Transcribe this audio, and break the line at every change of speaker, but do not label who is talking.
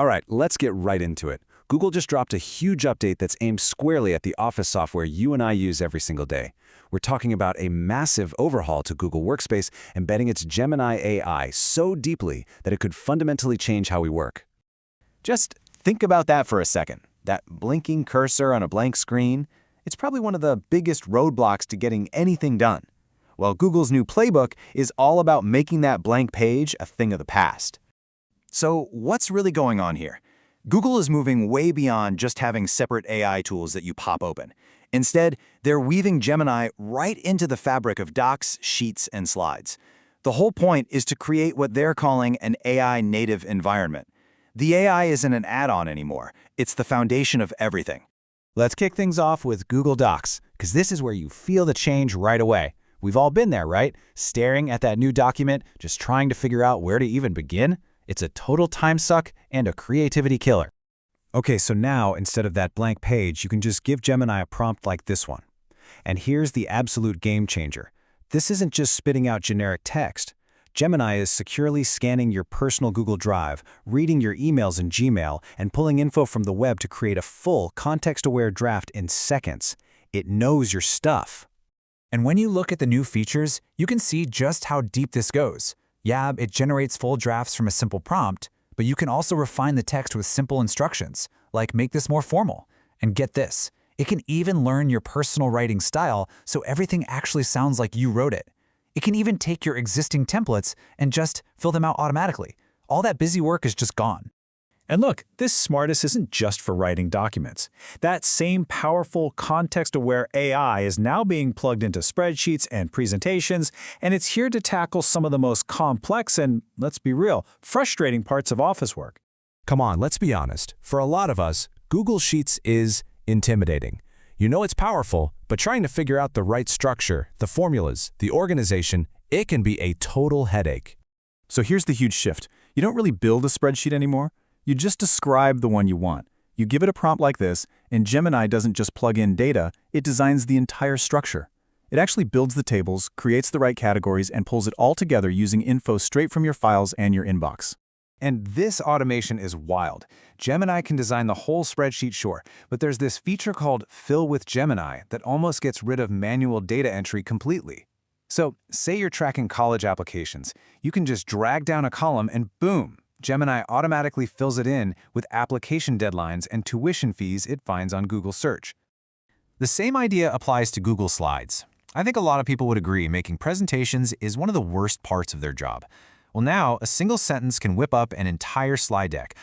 All right, let's get right into it. Google just dropped a huge update that's aimed squarely at the Office software you and I use every single day. We're talking about a massive overhaul to Google Workspace, embedding its Gemini AI so deeply that it could fundamentally change how we work.
Just think about that for a second. That blinking cursor on a blank screen, it's probably one of the biggest roadblocks to getting anything done. Well, Google's new playbook is all about making that blank page a thing of the past. So what's really going on here? Google is moving way beyond just having separate AI tools that you pop open. Instead, they're weaving Gemini right into the fabric of docs, sheets, and slides. The whole point is to create what they're calling an AI-native environment. The AI isn't an add-on anymore. It's the foundation of everything.
Let's kick things off with Google Docs, because this is where you feel the change right away. We've all been there, right? Staring at that new document, just trying to figure out where to even begin. It's a total time suck and a creativity killer.
Okay, so now, instead of that blank page, you can just give Gemini a prompt like this one. And here's the absolute game changer. This isn't just spitting out generic text. Gemini is securely scanning your personal Google Drive, reading your emails in Gmail, and pulling info from the web to create a full, context-aware draft in seconds. It knows your stuff.
And when you look at the new features, you can see just how deep this goes. Yeah, it generates full drafts from a simple prompt, but you can also refine the text with simple instructions, like make this more formal. And get this, it can even learn your personal writing style so everything actually sounds like you wrote it. It can even take your existing templates and just fill them out automatically. All that busy work is just gone.
And look, this smartest isn't just for writing documents. That same powerful, context-aware AI is now being plugged into spreadsheets and presentations, and it's here to tackle some of the most complex and, let's be real, frustrating parts of office work. Come on, let's be honest. For a lot of us, Google Sheets is intimidating. You know it's powerful, but trying to figure out the right structure, the formulas, the organization, it can be a total headache.
So here's the huge shift. You don't really build a spreadsheet anymore. You just describe the one you want. You give it a prompt like this, and Gemini doesn't just plug in data, it designs the entire structure. It actually builds the tables, creates the right categories, and pulls it all together using info straight from your files and your inbox.
And this automation is wild. Gemini can design the whole spreadsheet, sure, but there's this feature called Fill with Gemini that almost gets rid of manual data entry completely. So, say you're tracking college applications. You can just drag down a column and boom! Gemini automatically fills it in with application deadlines and tuition fees it finds on Google Search. The same idea applies to Google Slides. I think a lot of people would agree making presentations is one of the worst parts of their job. Well, now, a single sentence can whip up an entire slide deck,